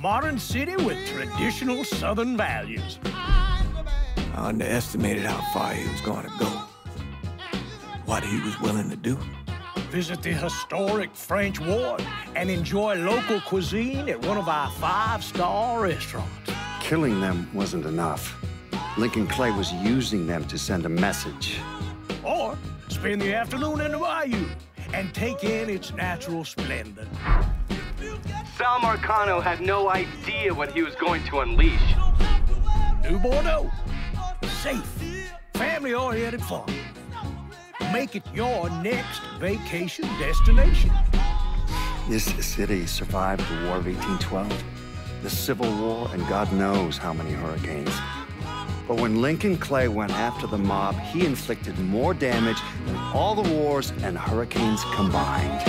modern city with traditional Southern values. I underestimated how far he was going to go. What he was willing to do. Visit the historic French Ward and enjoy local cuisine at one of our 5-star restaurants. Killing them wasn't enough. Lincoln Clay was using them to send a message. Or spend the afternoon in the bayou and take in its natural splendor. Sal Marcano had no idea what he was going to unleash. New Bordeaux. Safe, family-oriented farm. Make it your next vacation destination. This city survived the War of 1812, the Civil War, and God knows how many hurricanes. But when Lincoln Clay went after the mob, he inflicted more damage than all the wars and hurricanes combined.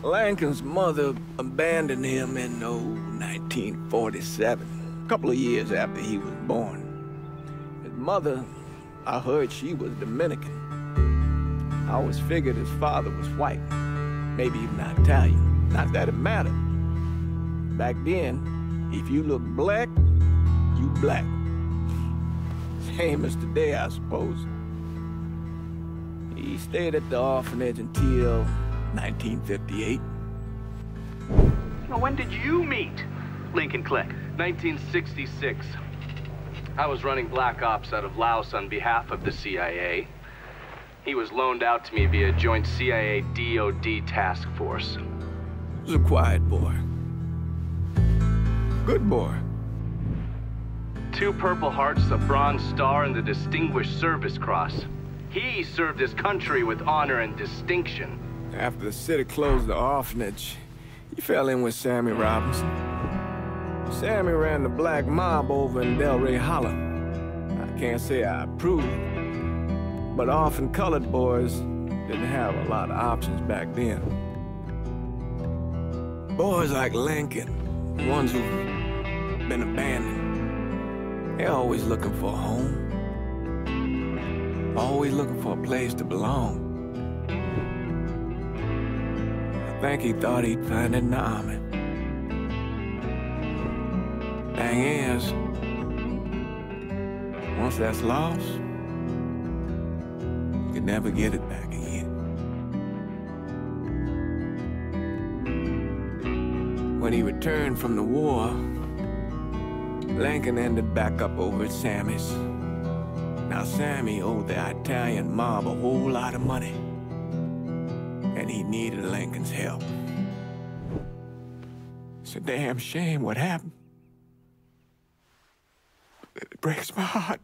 Lincoln's mother abandoned him in 1947, a couple of years after he was born. His mother, I heard she was Dominican. I always figured his father was white, maybe even Italian. Not that it mattered. Back then, if you looked black, you black. Same as today, I suppose. He stayed at the orphanage until 1958. Now, when did you meet Lincoln Clay? 1966. I was running Black Ops out of Laos on behalf of the CIA. He was loaned out to me via joint CIA-DOD task force. He was a quiet boy. Good boy. 2 Purple Hearts, a Bronze Star, and the Distinguished Service Cross. He served his country with honor and distinction. After the city closed the orphanage, he fell in with Sammy Robinson. Sammy ran the black mob over in Delray Hollow. I can't say I approve, but orphan colored boys didn't have a lot of options back then. Boys like Lincoln, ones who've been abandoned, they're always looking for a home. Always looking for a place to belong. I think he thought he'd find it in the army. Thing is, once that's lost, you can never get it back again. When he returned from the war, Lincoln ended back up over at Sammy's. Now, Sammy owed the Italian mob a whole lot of money, and he needed Lincoln's help. It's a damn shame what happened. It breaks my heart.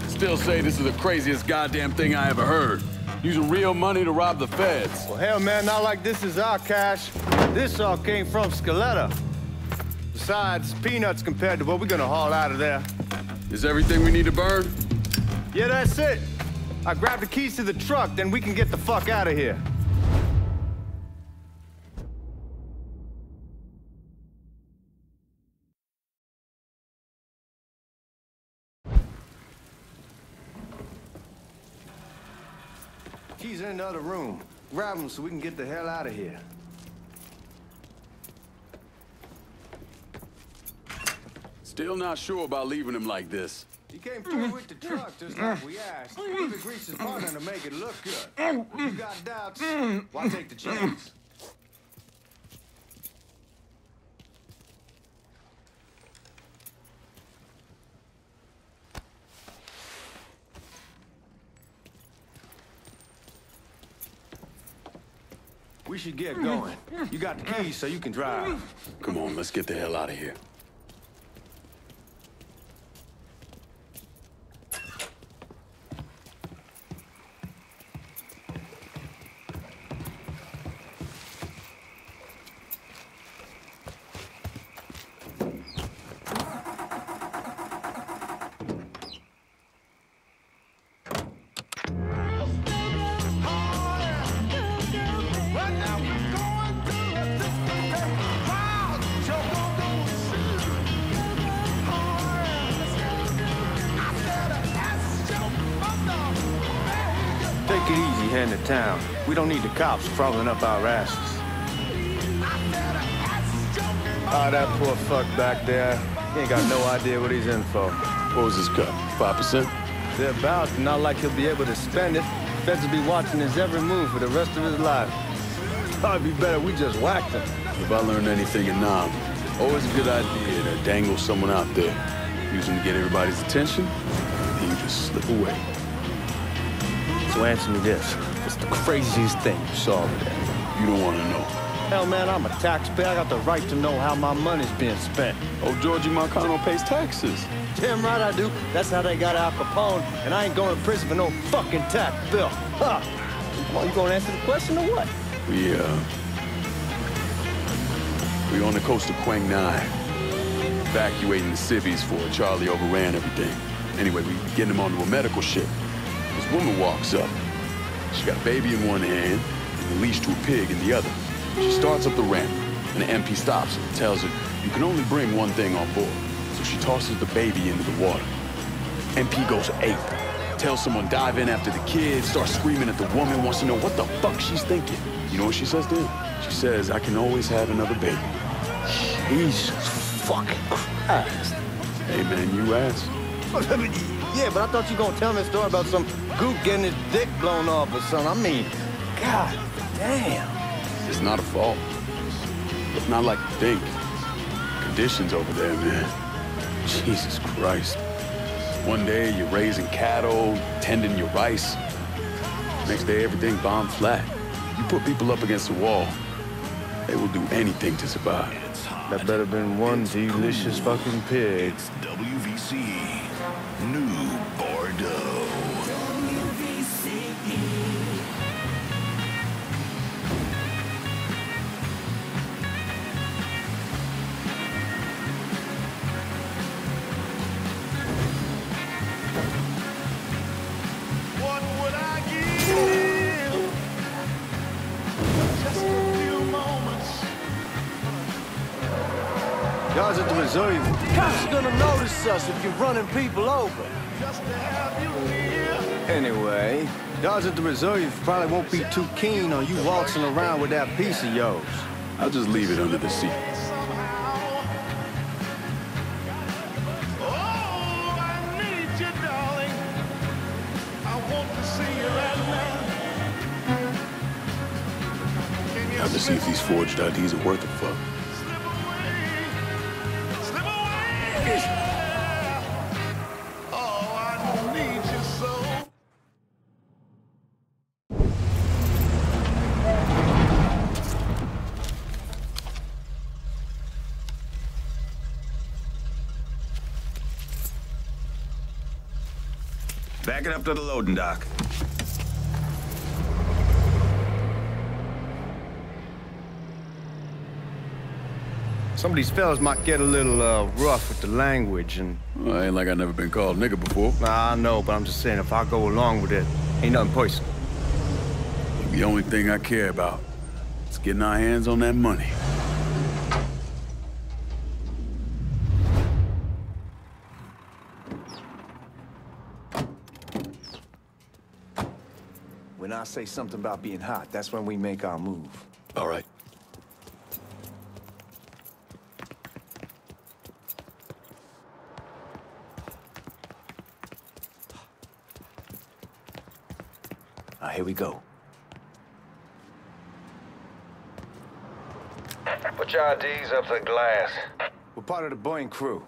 Still say this is the craziest goddamn thing I ever heard. Using real money to rob the feds. Well, hell, man, not like this is our cash. This all came from Scaletta. Besides, peanuts compared to what we're gonna haul out of there. Is everything we need to burn? Yeah, that's it. I grabbed the keys to the truck, then we can get the fuck out of here. Keys in another room. Grab them so we can get the hell out of here. Still not sure about leaving him like this. He came through with the truck just like we asked. Even greased his partner to make it look good. If you got doubts, why take the chance? We should get going. You got the keys so you can drive. Come on, let's get the hell out of here. heading to town. We don't need the cops crawling up our asses. Ah, that poor fuck back there. He ain't got no idea what he's in for. What was his cut? 5%? Thereabouts, not like he'll be able to spend it. Feds will be watching his every move for the rest of his life. Probably be better we just whacked him. If I learned anything in Nam, always a good idea to dangle someone out there. Use them to get everybody's attention, and you just slip away. So answer me this. What's the craziest thing you saw over there? You don't want to know. Hell, man, I'm a taxpayer. I got the right to know how my money's being spent. Oh, Georgie Marcano pays taxes. Damn right I do. That's how they got Al Capone, and I ain't going to prison for no fucking tax bill. Huh. Well, you gonna answer the question or what? We on the coast of Quang Nai, evacuating the civvies for Charlie overran everything. Anyway, we getting him onto a medical ship. This woman walks up. She got a baby in one hand and a leash to a pig in the other. She starts up the ramp, and the MP stops her and tells her, you can only bring one thing on board. So she tosses the baby into the water. MP goes ape. Tells someone dive in after the kid, starts screaming at the woman, wants to know what the fuck she's thinking. You know what she says to him? She says, I can always have another baby. Jesus fucking Christ. Hey, man, you asked. Yeah, but I thought you were gonna tell me a story about some gook getting his dick blown off or something. I mean, God damn. It's not a fault. It's not like you think. Conditions over there, man. Jesus Christ. One day you're raising cattle, tending your rice. Next day everything bombed flat. You put people up against the wall, they will do anything to survive. That better been one delicious fucking pig. It's WVC. New Bordeaux. What would I give? Just a few moments. Guys at the reserve. Cops are gonna notice us if you're running people over. Just to have you here. Anyway, guys at the reserve probably won't be too keen on you waltzing around with that piece of yours. I'll just leave it under the seat. Somehow. Oh, I need you, darling. I want to see you right now. Can you Have to see if these forged IDs are worth a fuck. slip away? Oh, I need you so. Back it up to the loading dock. Some of these fellas might get a little rough with the language, and Well, ain't like I never been called nigga before. I know, but I'm just saying if I go along with it, ain't nothing personal. The only thing I care about is getting our hands on that money. When I say something about being hot, that's when we make our move. All right. Here we go. Put your IDs up to the glass. We're part of the Boeing crew.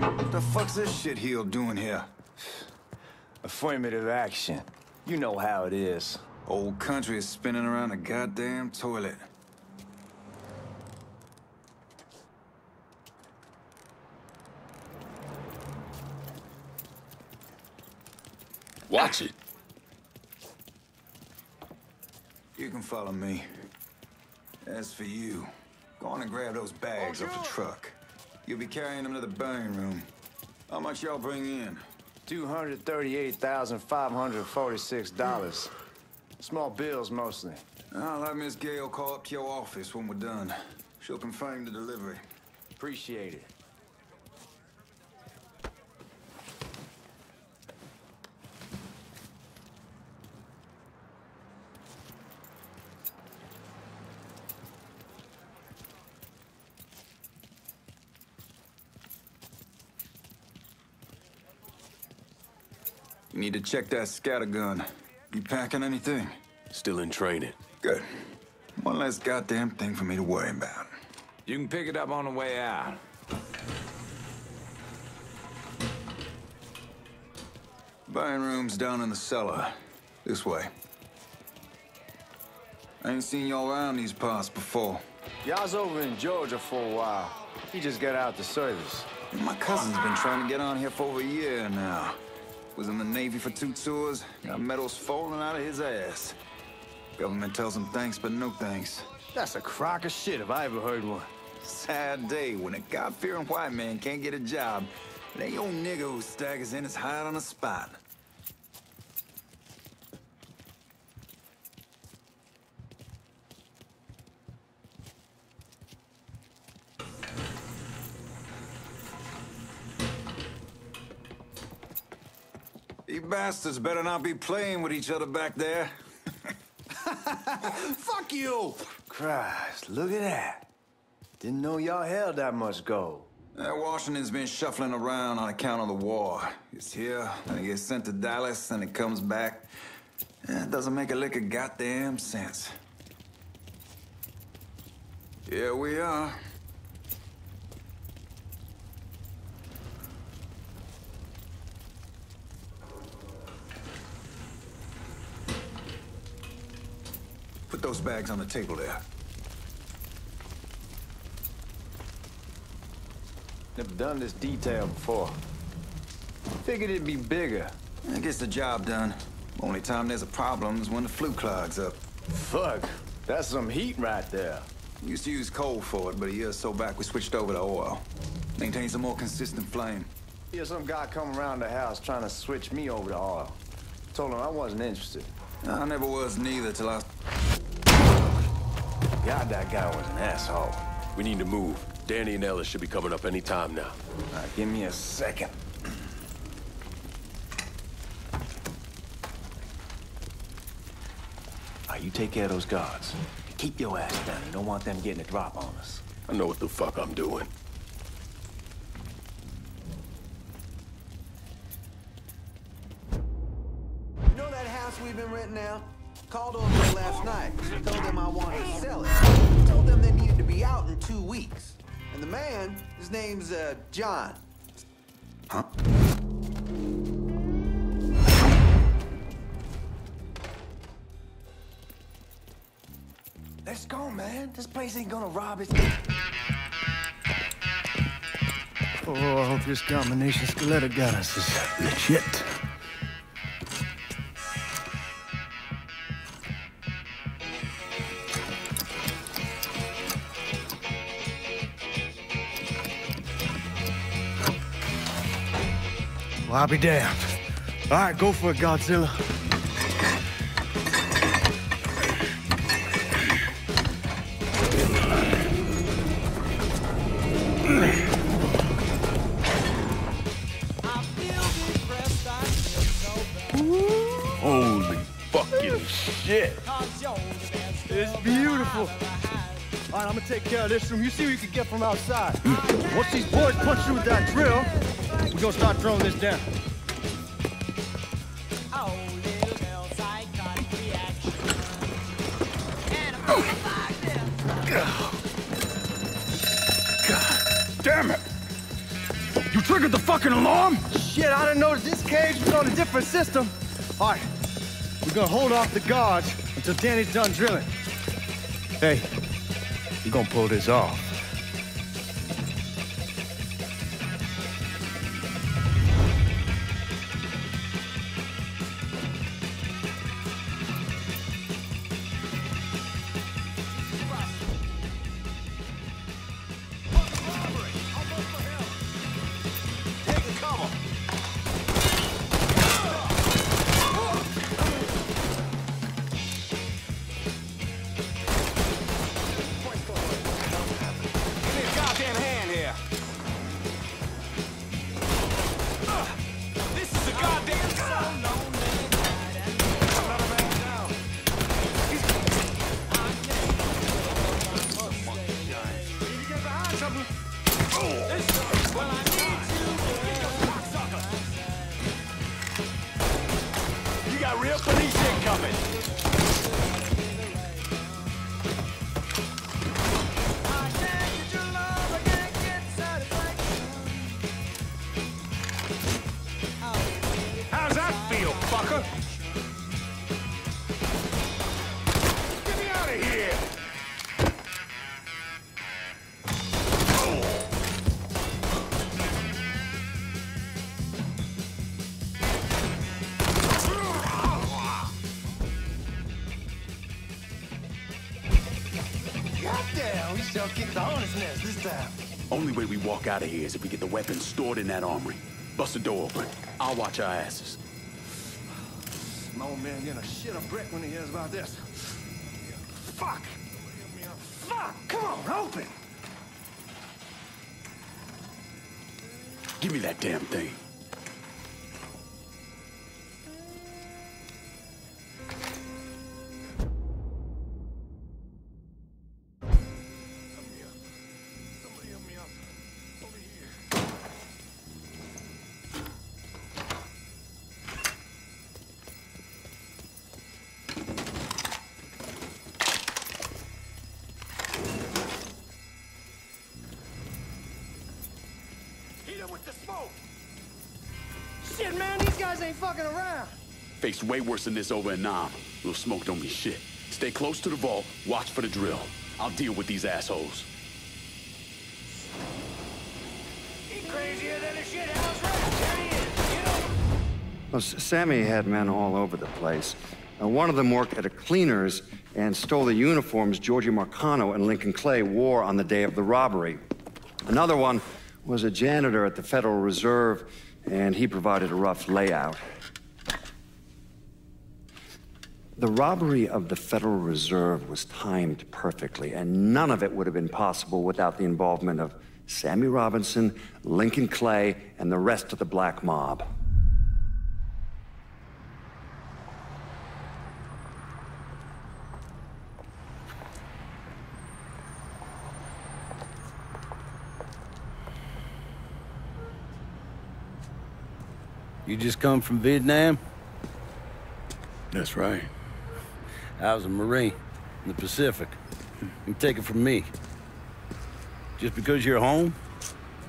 What the fuck's this shitheel doing here? Affirmative action. You know how it is. Old country is spinning around a goddamn toilet. Watch it. You can follow me. As for you, go on and grab those bags off the truck. You'll be carrying them to the burning room. How much y'all bring in? $238,546. Small bills, mostly. I'll have Miss Gale call up to your office when we're done. She'll confirm the delivery. Appreciate it. You need to check that scattergun. You packing anything? Still in training. Good. One less goddamn thing for me to worry about. You can pick it up on the way out. Buying room's down in the cellar. This way. I ain't seen y'all around these parts before. Y'all's over in Georgia for a while. He just got out the service. My cousin's been trying to get on here for over a year now. Was in the Navy for 2 tours, got medals falling out of his ass. Government tells him thanks, but no thanks. That's a crock of shit if I ever heard one. Sad day when a God-fearing white man can't get a job. It ain't your nigga who staggers in his hide on the spot. You bastards better not be playing with each other back there. Fuck you! Christ, look at that. Didn't know y'all held that much gold. Washington's been shuffling around on account of the war. It's here, then it gets sent to Dallas, then it comes back. It doesn't make a lick of goddamn sense. Here we are. Put those bags on the table there. Never done this detail before. Figured it'd be bigger. It gets the job done. Only time there's a problem is when the flue clogs up. Fuck, that's some heat right there. We used to use coal for it, but a year or so back we switched over to oil. Maintains a more consistent flame. Here's some guy come around the house trying to switch me over to oil. Told him I wasn't interested. I never was neither till I... God, that guy was an asshole. We need to move. Danny and Ellis should be coming up any time now. Give me a second. You take care of those guards. Keep your ass down. You don't want them getting a drop on us. I know what the fuck I'm doing. You know that house we've been renting out? Called over there last night. Told them I wanted to sell it. Told them they needed to be out in 2 weeks. And the man, his name's, John. Huh? Let's go, man. This place ain't gonna rob us. Oh, I hope this combination Scaletta got us is legit. Well, I'll be damned. All right, go for it, Godzilla. Holy fucking shit. It's beautiful. All right, I'm gonna take care of this room. You see what you can get from outside. Once these boys punch you with that drill, we're gonna start throwing this down. God damn it. You triggered the fucking alarm? Shit, I didn't notice this cage was on a different system. All right, we're gonna hold off the guards until Danny's done drilling. Hey, you're gonna pull this off. got real police incoming. How's that feel, fucker? Get me out of here! Goddamn, we sure kicked the hornet's nest this time. Only way we walk out of here is if we get the weapons stored in that armory. Bust the door open. I'll watch our asses. My old man gonna shit a brick when he hears about this. Fuck! Fuck! Come on, open! Give me that damn thing. With the smoke! Shit, man, these guys ain't fucking around. Faced way worse than this over in Nam. Little smoke don't mean shit. Stay close to the vault, watch for the drill. I'll deal with these assholes. He crazier than a shit house rat. There he is. Get over. Well, Sammy had men all over the place. One of them worked at a cleaner's and stole the uniforms Georgie Marcano and Lincoln Clay wore on the day of the robbery. Another one was a janitor at the Federal Reserve, and he provided a rough layout. The robbery of the Federal Reserve was timed perfectly, and none of it would have been possible without the involvement of Sammy Robinson, Lincoln Clay, and the rest of the black mob. You just come from Vietnam? That's right. I was a Marine in the Pacific. You take it from me. Just because you're home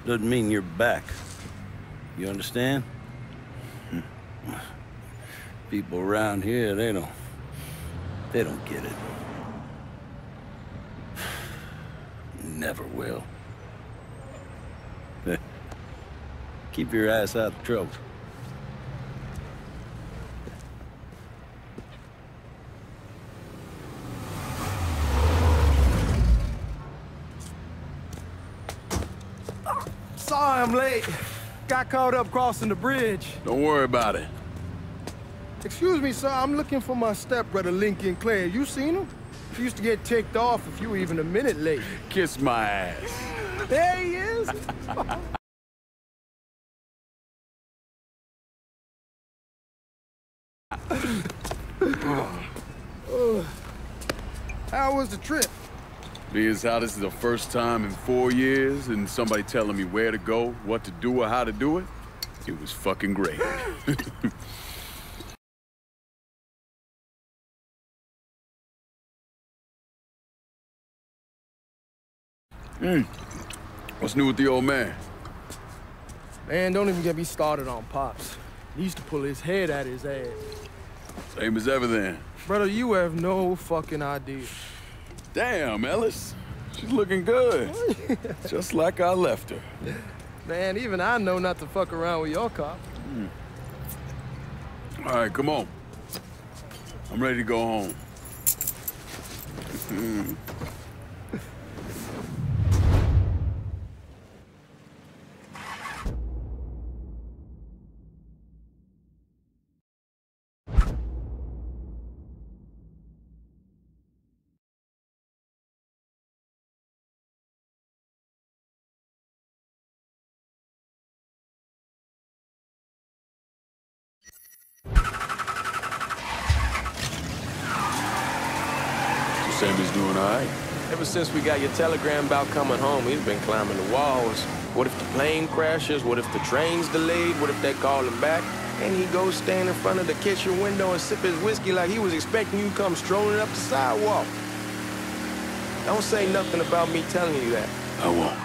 doesn't mean you're back. You understand? People around here, they don't get it. Never will. Keep your ass out of trouble. Sorry I'm late. Got caught up crossing the bridge. Don't worry about it. Excuse me, sir. I'm looking for my stepbrother, Lincoln Clay. You seen him? He used to get ticked off if you were even a minute late. Kiss my ass. There he is. How was the trip? Being how this is the first time in 4 years and somebody telling me where to go, what to do, or how to do it, it was fucking great. What's new with the old man? Man, don't even get me started on Pops. He used to pull his head out his ass. Same as ever then. Brother, you have no fucking idea. Damn, Ellis. She's looking good. Just like I left her. Man, even I know not to fuck around with your cop. All right, come on. I'm ready to go home. Sammy's doing all right. Ever since we got your telegram about coming home, he's been climbing the walls. What if the plane crashes? What if the train's delayed? What if they call him back? And he goes stand in front of the kitchen window and sip his whiskey like he was expecting you to come strolling up the sidewalk. Don't say nothing about me telling you that. I won't.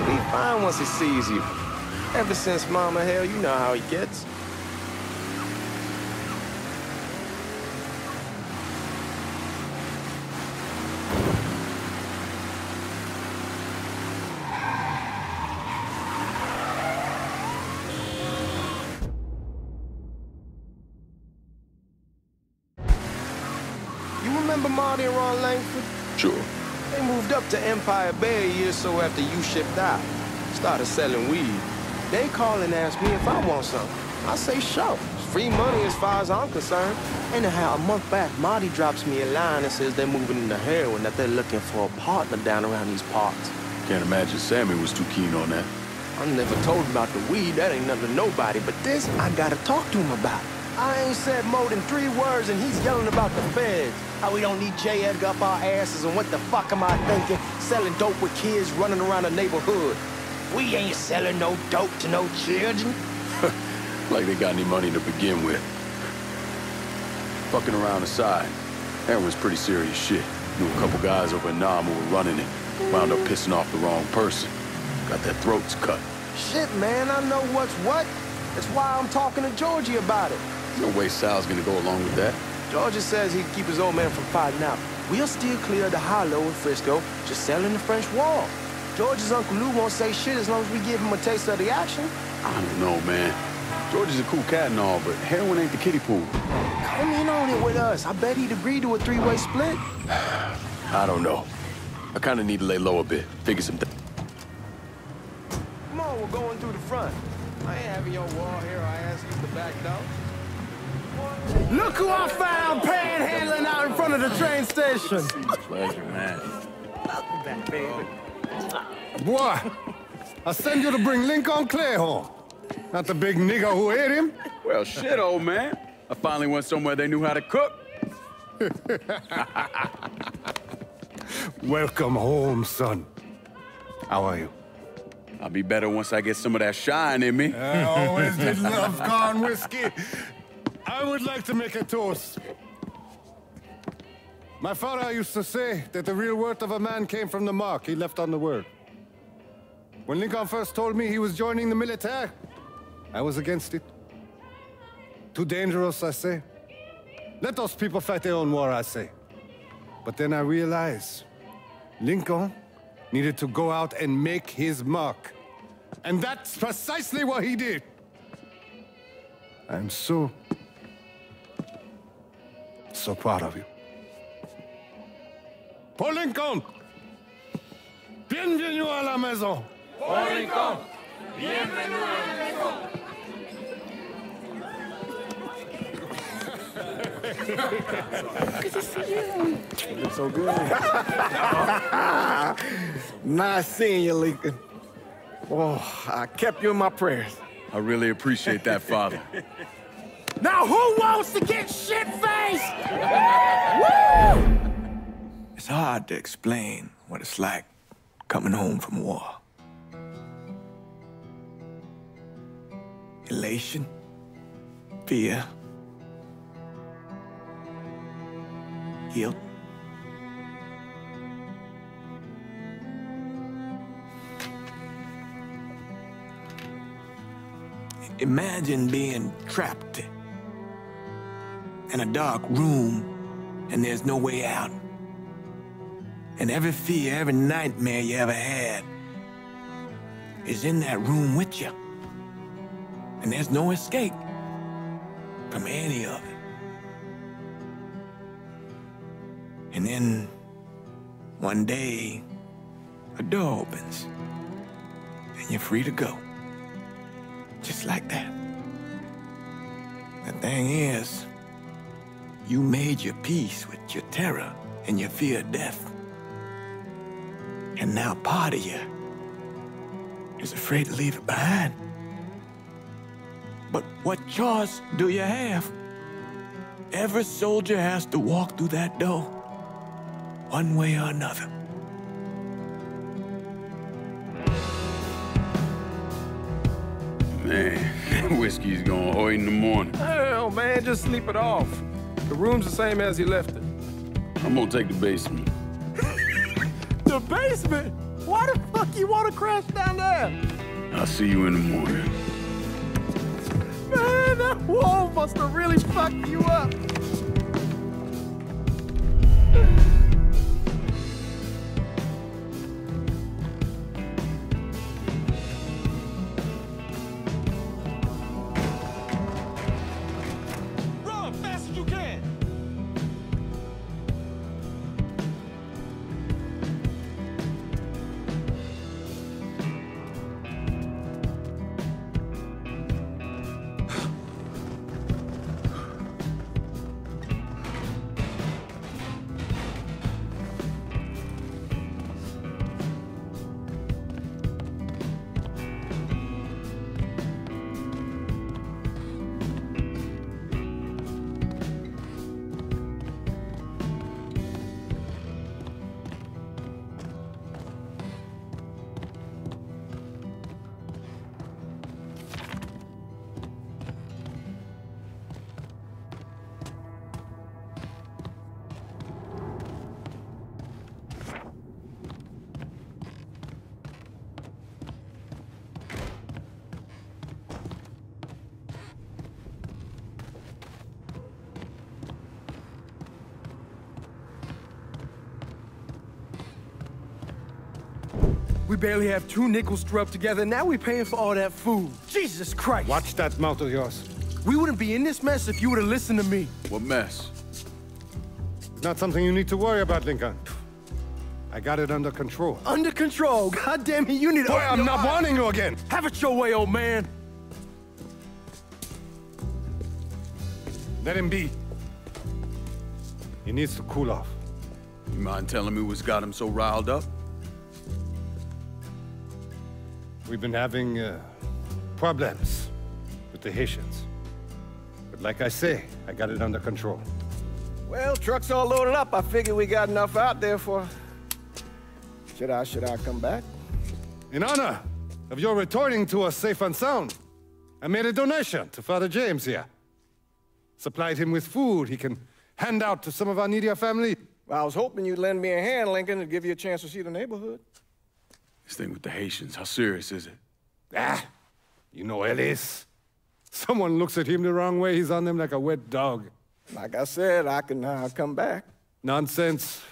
He'll be fine once he sees you. Ever since Mama, hell, you know how he gets. You remember Marty and Ron Langford? Sure. They moved up to Empire Bay a year or so after you shipped out. Started selling weed. They call and ask me if I want some. I say sure. It's free money as far as I'm concerned. Anyhow, a month back, Marty drops me a line and says they're moving into heroin, that they're looking for a partner down around these parts. Can't imagine Sammy was too keen on that. I never told him about the weed. That ain't nothing to nobody. But this, I gotta talk to him about. I ain't said more than 3 words and he's yelling about the feds. How we don't need J. Edgar up our asses, and what the fuck am I thinking? Selling dope with kids running around the neighborhood. We ain't selling no dope to no children. Like they got any money to begin with. Fucking around aside, heroin's pretty serious shit. Knew a couple guys over in Nam who were running it. Wound up pissing off the wrong person. Got their throats cut. Shit, man, I know what's what. That's why I'm talking to Georgie about it. No way Sal's gonna go along with that. Georgia says he'd keep his old man from fighting out. We'll still clear the hollow in Frisco, just selling the French Wall. George's Uncle Lou won't say shit as long as we give him a taste of the action. I don't know, man. George is a cool cat and all, but heroin ain't the kiddie pool. Come in on it with us. I bet he'd agree to a 3-way split. I don't know. I kind of need to lay low a bit. Figure some things. Come on, we're going through the front. I ain't having your wall here. I asked you the back door. Look who I found panhandling out in front of the train station. Pleasure, man. Welcome back, baby. Boy, I send you to bring Lincoln Clay home. Not the big nigger who ate him. Well, shit, old man. I finally went somewhere they knew how to cook. Welcome home, son. How are you? I'll be better once I get some of that shine in me. I always did love corn whiskey. I would like to make a toast. My father used to say that the real worth of a man came from the mark he left on the world. When Lincoln first told me he was joining the military, I was against it. Too dangerous, I say. Let those people fight their own war, I say. But then I realized Lincoln needed to go out and make his mark. And that's precisely what he did. I'm so proud of you. Paul Lincoln! Bienvenue à la maison! Paul Lincoln! Bienvenue à la maison! Good to see you. You look so good. Nice seeing you, Lincoln. Oh, I kept you in my prayers. I really appreciate that, Father. Now who wants to get shit-faced? Woo! It's hard to explain what it's like coming home from war. Elation, fear, guilt. Imagine being trapped in a dark room and there's no way out. And every fear, every nightmare you ever had is in that room with you. And there's no escape from any of it. And then one day, a door opens and you're free to go. Just like that. The thing is, you made your peace with your terror and your fear of death. And now part of you is afraid to leave it behind. But what choice do you have? Every soldier has to walk through that door, one way or another. Man. Whiskey's gonna hurt in the morning. Hell, man, just sleep it off. The room's the same as he left it. I'm gonna take the basement. The basement? Why the fuck you want to crash down there? I'll see you in the morning. Man, that wall must have really fucked you up. Run fast as you can. We barely have 2 nickels to rub together, now we paying for all that food. Jesus Christ! Watch that mouth of yours. We wouldn't be in this mess if you would have listened to me. What mess? It's not something you need to worry about, Lincoln. I got it under control. Under control? God damn it, you need to... Boy, I'm not warning you again! Have it your way, old man! Let him be. He needs to cool off. You mind telling me what's got him so riled up? We've been having problems with the Haitians. But like I say, I got it under control. Well, truck's all loaded up. I figure we got enough out there for... Should I come back? In honor of your returning to us safe and sound, I made a donation to Father James here. Supplied him with food he can hand out to some of our needier family. Well, I was hoping you'd lend me a hand, Lincoln, and give you a chance to see the neighborhood. This thing with the Haitians, how serious is it? Ah, you know Ellis. Someone looks at him the wrong way, he's on them like a wet dog. Like I said, I can come back. Nonsense.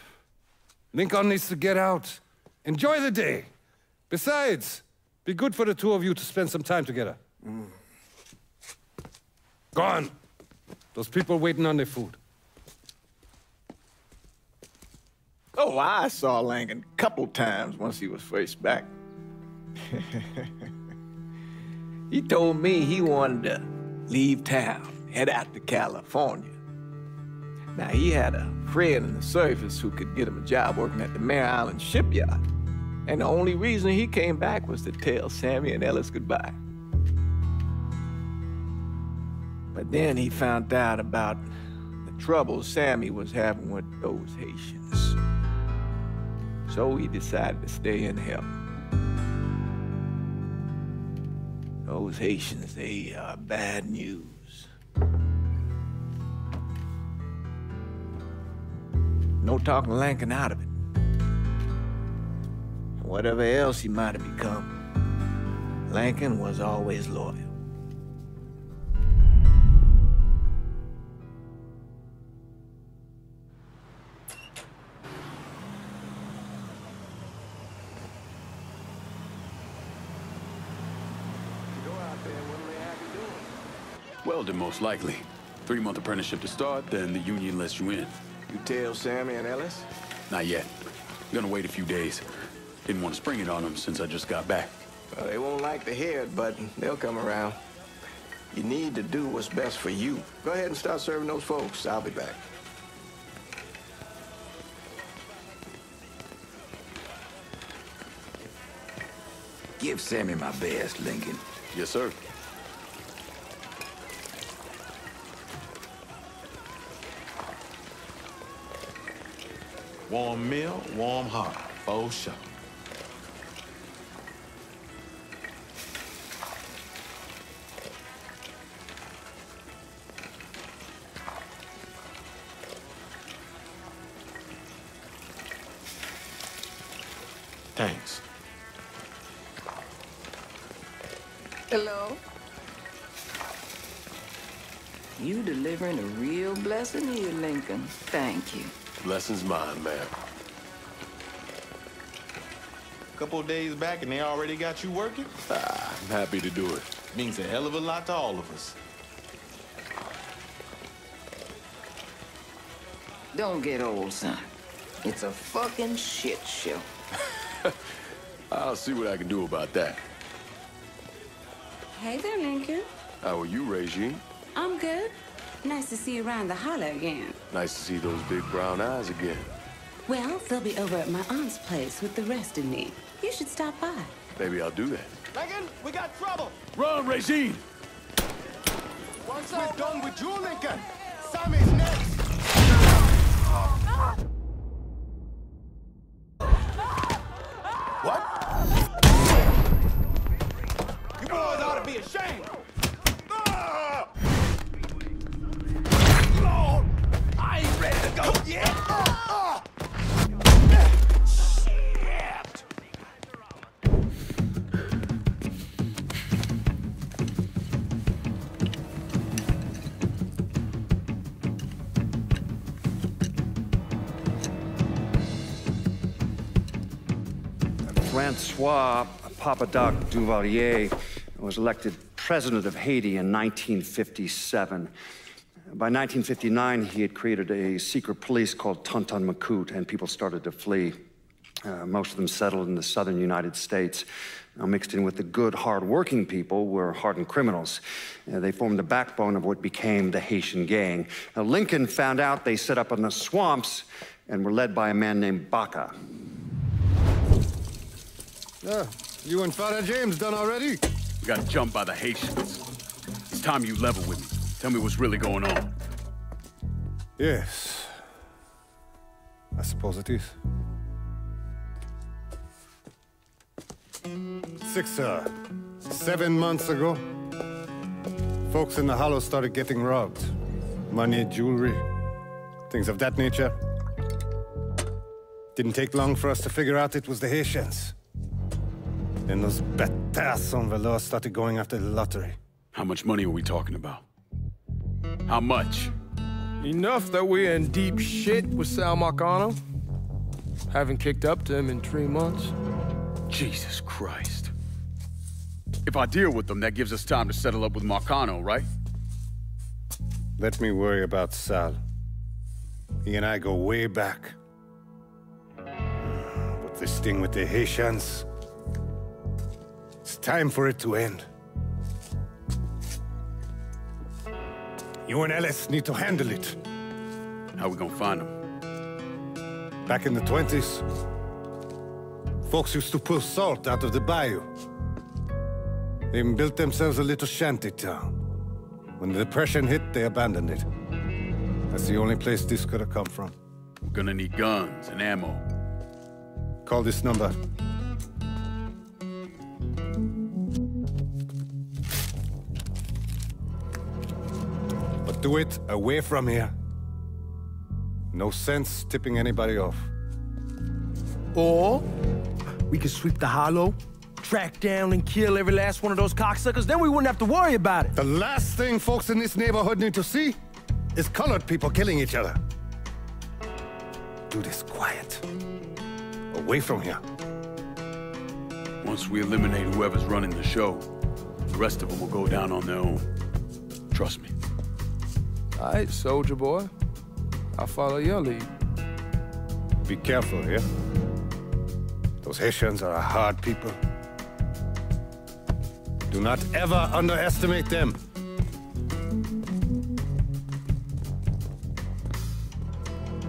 Lincoln needs to get out. Enjoy the day. Besides, be good for the two of you to spend some time together. Go on. Those people waiting on their food. Oh, I saw Lincoln a couple times once he was first back. He told me he wanted to leave town, head out to California. Now, he had a friend in the service who could get him a job working at the Mare Island shipyard. And the only reason he came back was to tell Sammy and Ellis goodbye. But then he found out about the trouble Sammy was having with those Haitians. So he decided to stay and help. Those Haitians, they are bad news. No talking Lincoln out of it. Whatever else he might have become, Lincoln was always loyal. Welding, most likely. 3-month apprenticeship to start, then the union lets you in. You tell Sammy and Ellis? Not yet. Gonna wait a few days. Didn't want to spring it on them since I just got back. Well, they won't like to hear it, but they'll come around. You need to do what's best for you. Go ahead and start serving those folks. I'll be back. Give Sammy my best, Lincoln. Yes, sir. Warm meal, warm heart, for sure. Thanks. Hello? You delivering a real blessing here, Lincoln. Thank you. Blessing's mine, ma'am. Couple of days back and they already got you working? I'm happy to do it. Means a hell of a lot to all of us. Don't get old, son. It's a fucking shit show. I'll see what I can do about that. Hey there, Lincoln. How are you, Regine? I'm good. Nice to see you around the holler again. Nice to see those big brown eyes again. Well, they'll be over at my aunt's place with the rest of me. You should stop by. Maybe I'll do that. Lincoln, we got trouble. Run, Regine! Once we're done with you, Lincoln, Sammy's next. What? You boys ought to be ashamed. I ain't ready to go yet. Shit! Francois Papadoc Duvalier was elected president of Haiti in 1957. By 1959, he had created a secret police called Tonton Macoute, and people started to flee. Most of them settled in the southern United States. Now, mixed in with the good, hard-working people were hardened criminals. They formed the backbone of what became the Haitian gang. Now, Lincoln found out they set up in the swamps and were led by a man named Baca. You and Father James done already? We got jumped by the Haitians. It's time you level with me. Tell me what's really going on. Yes. I suppose it is. 7 months ago, folks in the Hollow started getting robbed. Money, jewelry, things of that nature. Didn't take long for us to figure out it was the Haitians. Then those bâtards on Velour started going after the lottery. How much money are we talking about? How much? Enough that we're in deep shit with Sal Marcano. Haven't kicked up to him in 3 months. Jesus Christ. If I deal with them, that gives us time to settle up with Marcano, right? Let me worry about Sal. He and I go way back. But this thing with the Haitians, it's time for it to end. You and Ellis need to handle it. How we gonna find them? Back in the 20s, folks used to pull salt out of the bayou. They even built themselves a little shanty town. When the Depression hit, they abandoned it. That's the only place this could have come from. We're gonna need guns and ammo. Call this number. But do it away from here. No sense tipping anybody off. Or we could sweep the Hollow, track down and kill every last one of those cocksuckers, then we wouldn't have to worry about it. The last thing folks in this neighborhood need to see is colored people killing each other. Do this quiet. Away from here. Once we eliminate whoever's running the show, the rest of them will go down on their own. Trust me. All right, soldier boy. I'll follow your lead. Be careful here. Those Haitians are a hard people. Do not ever underestimate them.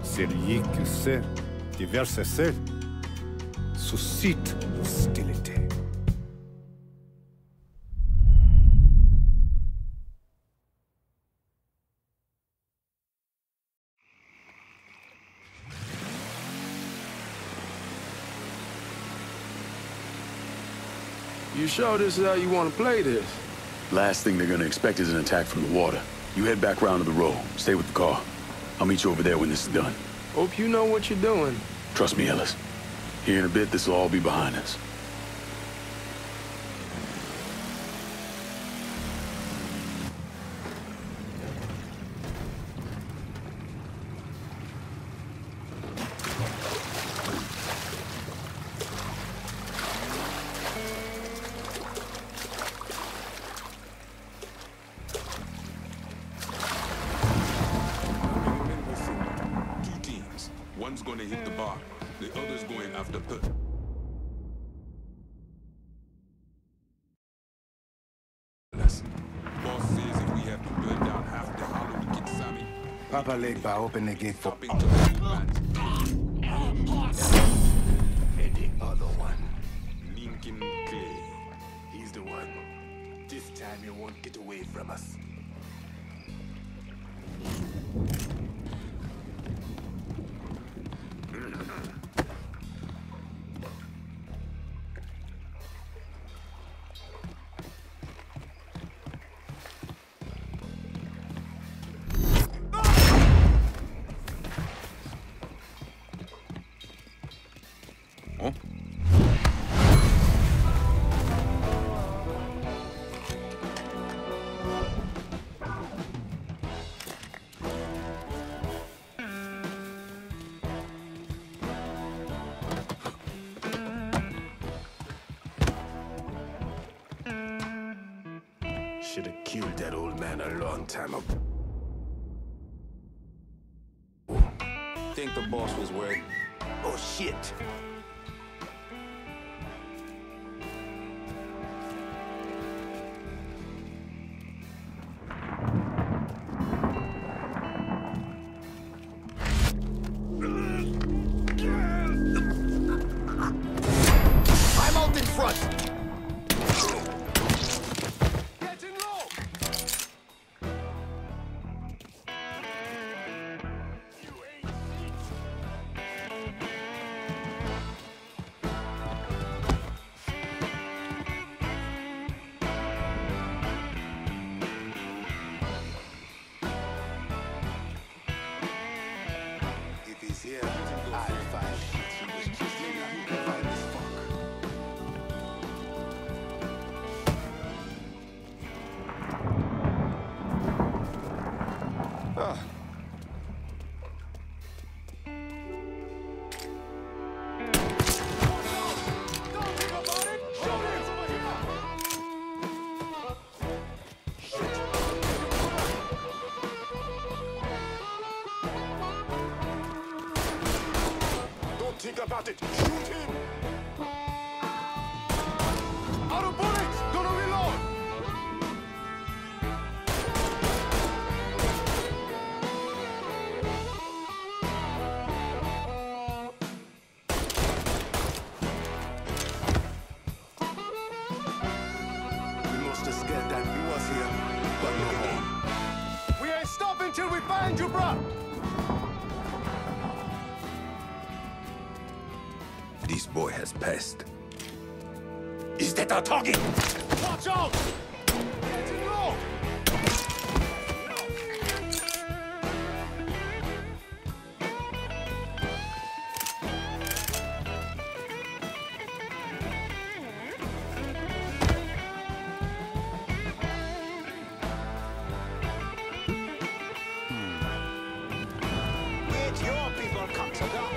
Celui qui sait diverser seul suscite l'hostilité. You sure this is how you want to play this? Last thing they're gonna expect is an attack from the water. You head back round to the road. Stay with the car. I'll meet you over there when this is done. Hope you know what you're doing. Trust me, Ellis. Here in a bit, this will all be behind us. One's gonna hit the bar, the other's going after Put. Boss says if we have to burn down half the hollow to get Sammy. Papa Leg by open the gate for... And the other one. Lincoln Clay. He's the one. This time you won't get away from us. Should have killed that old man a long time ago. Think the boss was worried? Oh, shit. I'm out in front. Think about it. Shoot him. Out of bullets. Gonna reload. We must have scared that we was here, but no more. We ain't stopping till we find you, bruh. This boy has passed. Is that our target? Watch out! Getting low! Where'd your people come to go?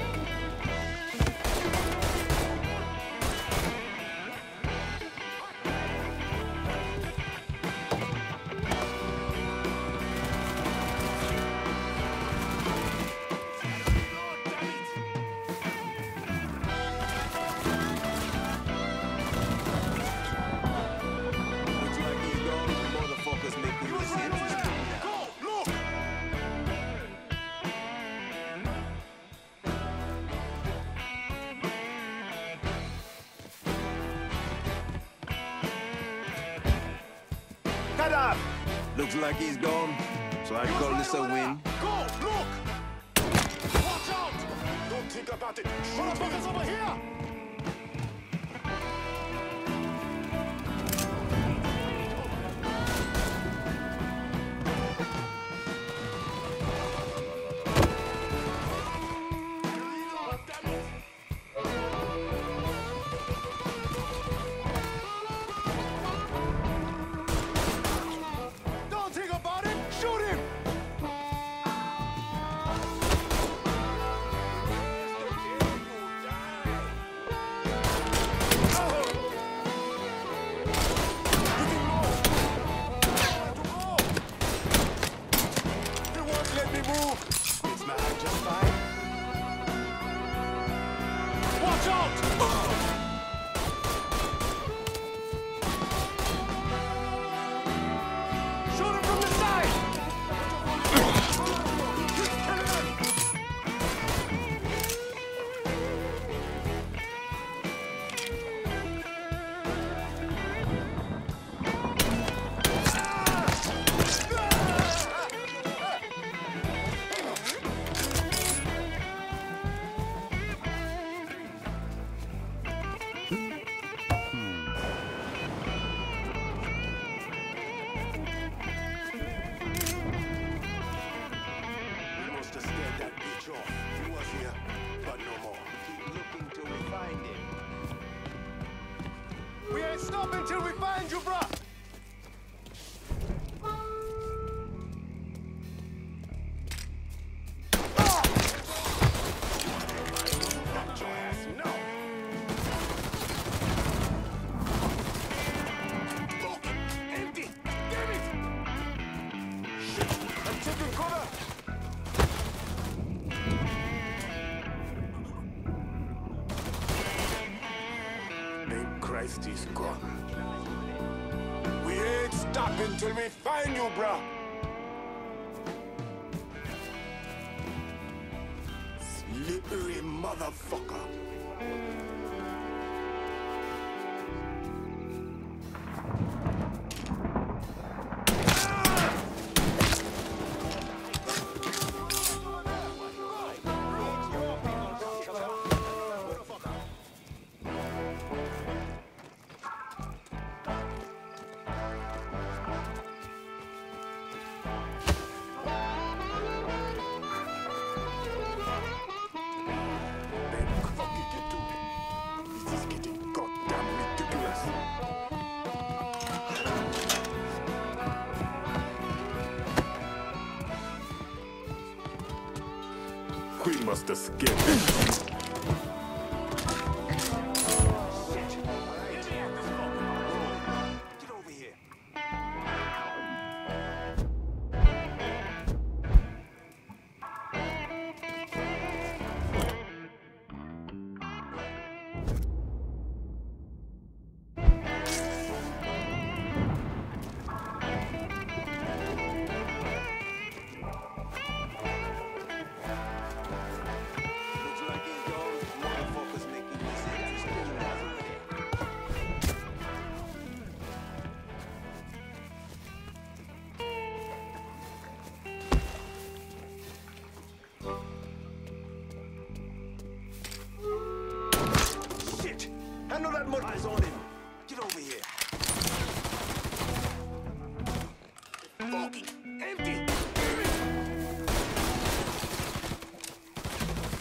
Looks like he's gone, so I call this a win. Go! Look! Watch out! Don't think about it. Motherfuckers over here! move. It's not just fine. Watch out! Shoot him from the side! We ain't stopping till we find you, bruh! Christ is gone. We ain't stopping till we find you, bruh. Slippery motherfucker. We must escape. I know that mud was on him. Get over here. Fucking empty.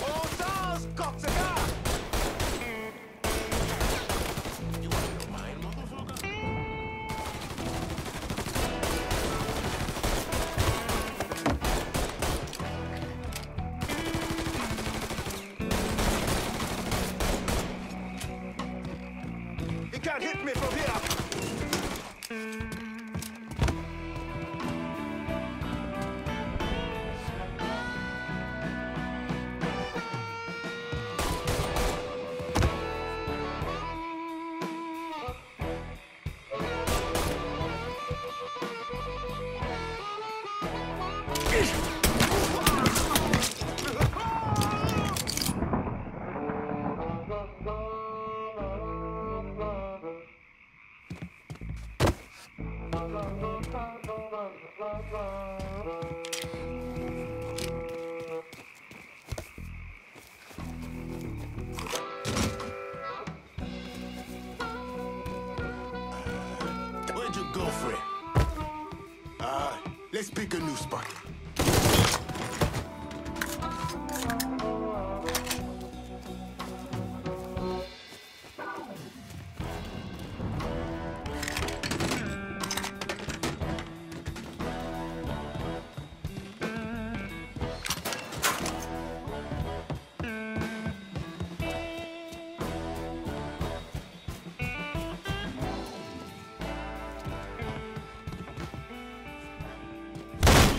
All stars, cocksucker. You want your mind, motherfucker? You can't hit me from here! Where'd you go, Fred? Let's pick a new spot.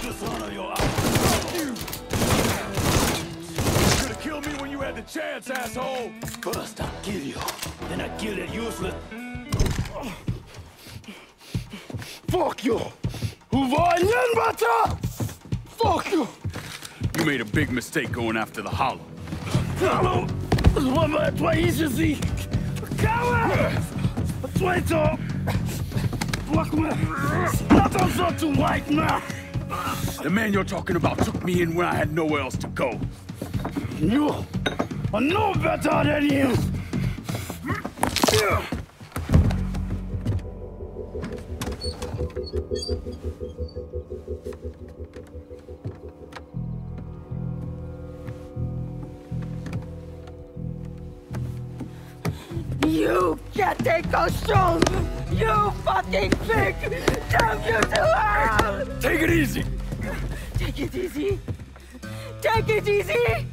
Dishonor your honor. chance, asshole! First I'll kill you, then I kill that useless... Fuck you! Fuck you! You made a big mistake going after the Hollow. Hollow? Твои Coward! Traitor! The man you're talking about took me in when I had nowhere else to go. You are no better than him! You can't take those stones! You fucking pig! Damn you to hell! Take it easy! Take it easy! Take it easy!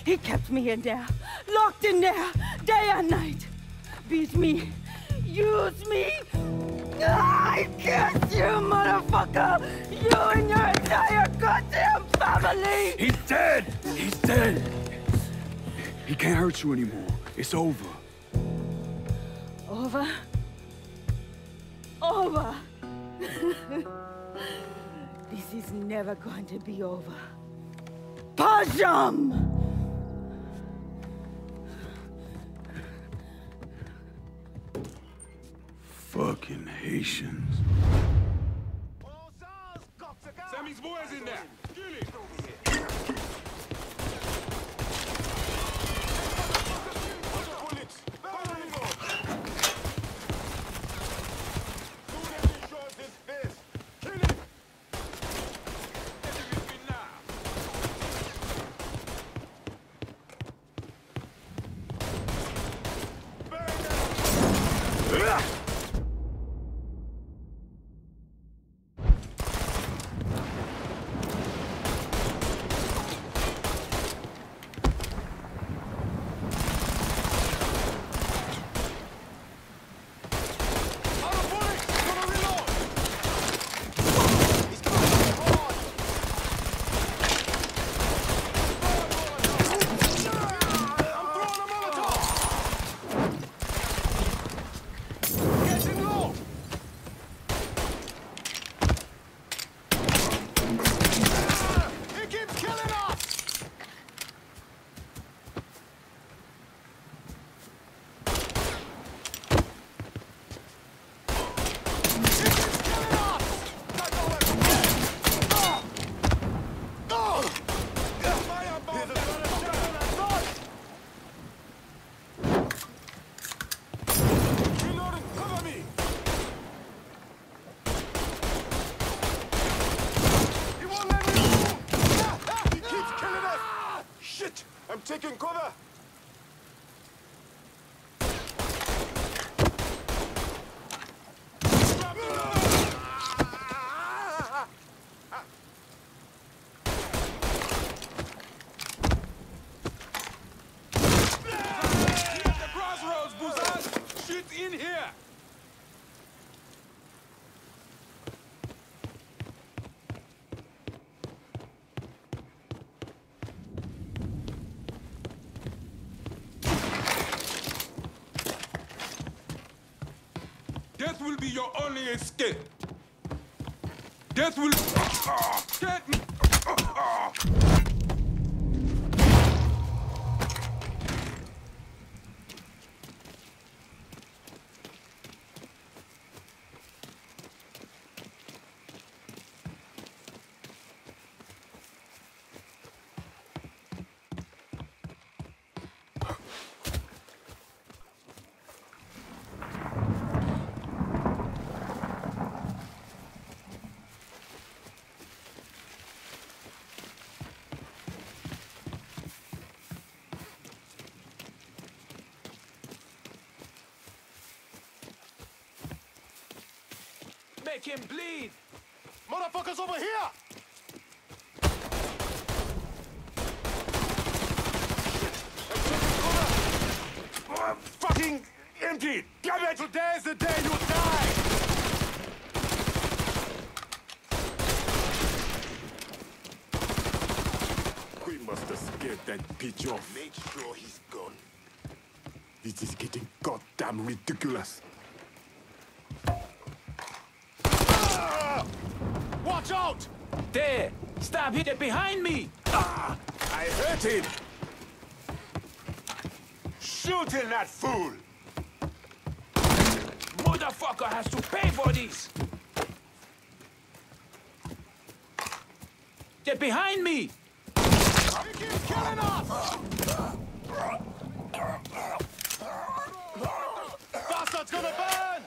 He kept me in there, locked in there, day and night. Beat me, use me. I curse you, motherfucker! You and your entire goddamn family! He's dead! He's dead! He can't hurt you anymore. It's over. Over? Over! This is never going to be over. Pajam! Fucking Haitians. Sammy's boys in there. Kill him. Taking cover! The crossroads, Buzan! Shit in here! Death will be your only escape. Death will... Get me! Make him bleed! Motherfuckers over here! Fucking empty! Damn it! Today's the day you die! We must escape. Get that bitch off. Make sure he's gone. This is getting goddamn ridiculous. Watch out! There! Stop! Hit it behind me! I hurt him! Shooting that fool! Motherfucker has to pay for this! Get behind me! He keeps killing us! Bastard's gonna burn!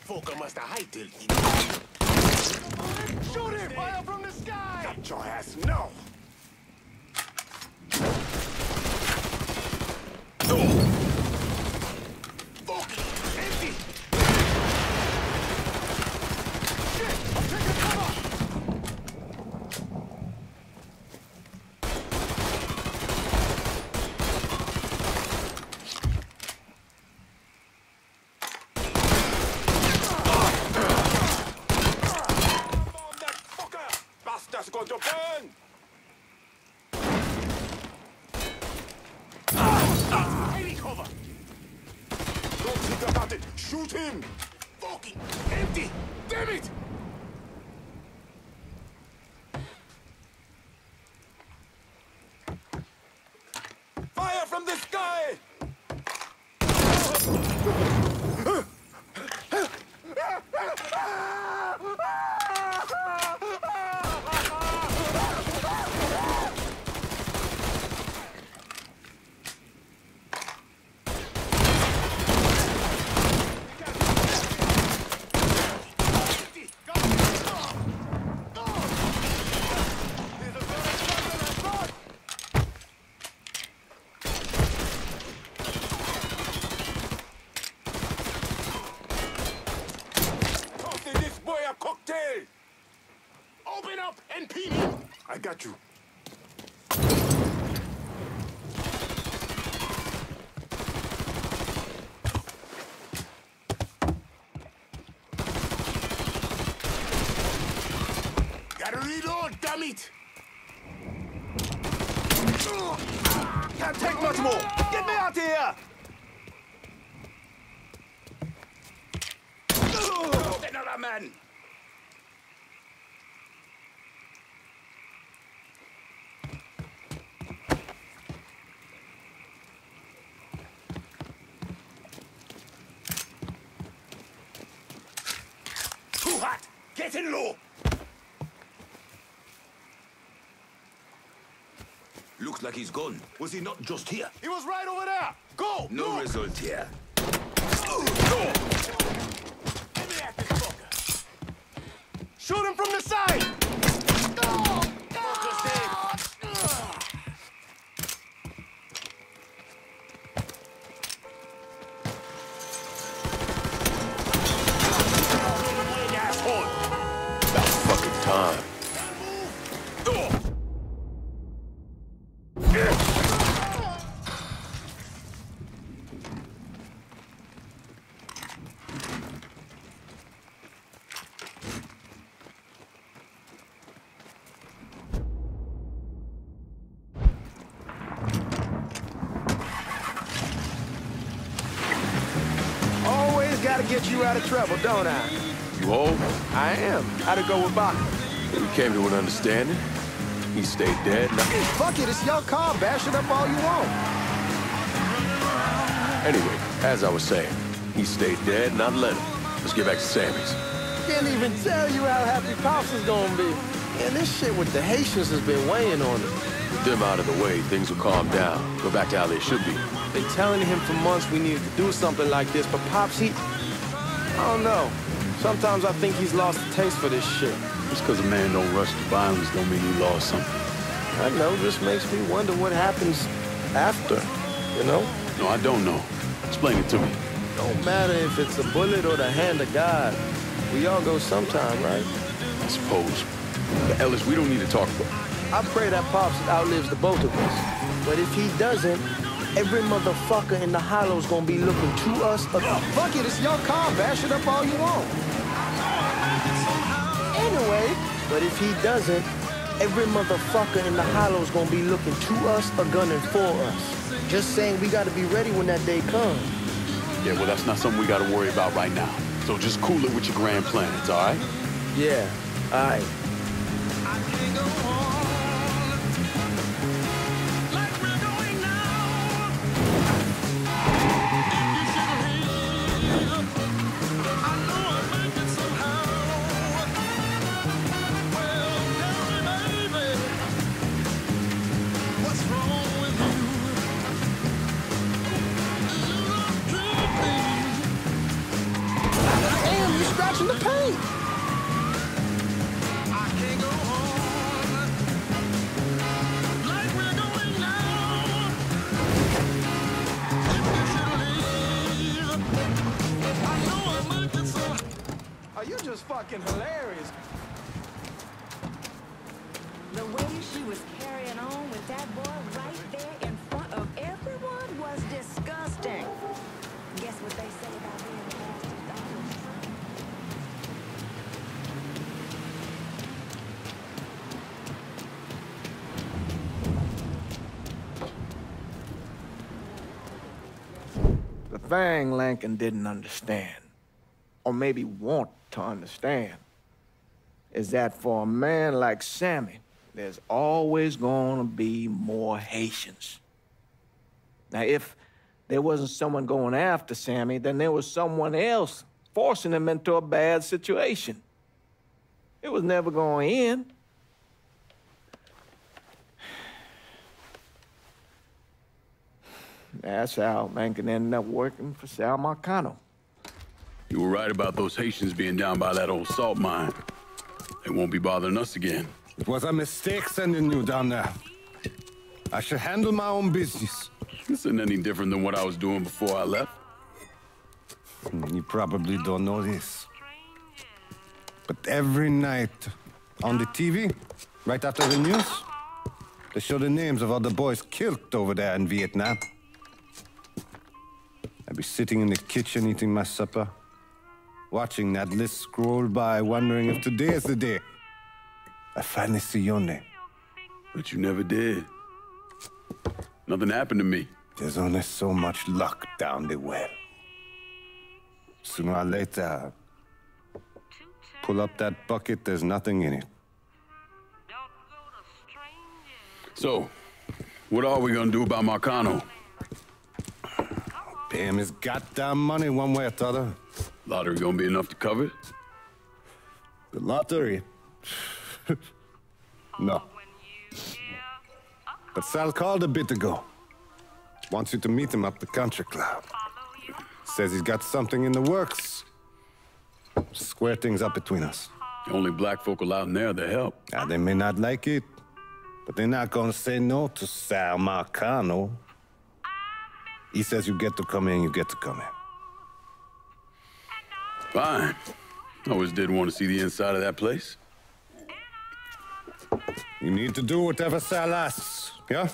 Folk must have hidden. Shoot him! Fire from the sky! Got your ass now! Empty! Shit! I'm taking cover! Bastard's going to burn! Heavy cover! Don't think about it! Shoot him! Fucking empty! Damn it! Fire from the sky! Open up and pee me! I got you. Gotta reload, damn it! Can't take much more! Get me out of here! Another man! Too hot! Get in low! Looks like he's gone. Was he not just here? He was right over there! Go! No look. result here. Shoot him from the side! About fucking time. Always gotta get you out of trouble, don't I? You home? I am. How'd it go with Bach? We came to an understanding. He stayed dead. Fuck it, it's your car. Bash it up all you want. Anyway, as I was saying, he stayed dead, and I let him. Let's get back to Sammy's. Can't even tell you how happy Pops is gonna be. And this shit with the Haitians has been weighing on him. With them out of the way, things will calm down. Go back to how they should be. Been telling him for months we needed to do something like this, but Pops, I don't know. Sometimes I think he's lost the taste for this shit. Just because a man don't rush to violence don't mean he lost something. I know, just makes me wonder what happens after, you know? No, I don't know. Explain it to me. Don't matter if it's a bullet or the hand of God. We all go sometime, right? I suppose. But Ellis, we don't need to talk about... I pray that Pops outlives the both of us. But if he doesn't, every motherfucker in the hollow's gonna be looking to us. Fuck it, it's your car. Bash it up all you want. Anyway, but if he doesn't, every motherfucker in the hollow's gonna be looking to us or gunning for us. Just saying we gotta be ready when that day comes. Yeah, well, that's not something we gotta worry about right now. So just cool it with your grand plans, all right? Yeah, all right. Scratching the paint. Are you just fucking hilarious? The way she was carrying on with that boy right there in front of everyone was disgusting. Guess what they say about being the bastard's daughter's son? The thing Lincoln didn't understand, or maybe want to understand, is that for a man like Sammy, there's always gonna be more Haitians. Now, if there wasn't someone going after Sammy, then there was someone else forcing him into a bad situation. It was never going to end. That's how Lincoln ended up working for Sal Marcano. You were right about those Haitians being down by that old salt mine. They won't be bothering us again. It was a mistake sending you down there. I should handle my own business. This isn't any different than what I was doing before I left. You probably don't know this. But every night on the TV, right after the news, they show the names of all the boys killed over there in Vietnam. I'd be sitting in the kitchen eating my supper, watching that list scroll by, wondering if today is the day I finally see your name. But you never did. Nothing happened to me. There's only so much luck down the well. Sooner or later, pull up that bucket, there's nothing in it. So, what are we gonna do about Marcano? Pay him his goddamn money one way or the other. Lottery gonna be enough to cover it? The lottery? No. But Sal called a bit ago. Wants you to meet him up the country club. Says he's got something in the works. Square things up between us. The only black folk allowed in there to help. Now, they may not like it, but they're not gonna say no to Sal Marcano. He says you get to come in, you get to come in. Fine. I always did want to see the inside of that place. You need to do whatever Sal asks, yeah?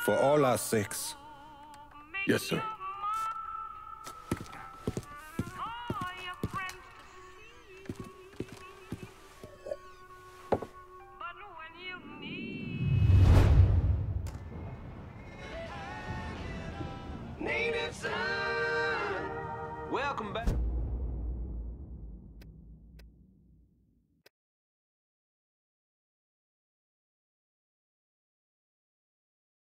For all our sakes. Yes, sir. Welcome back.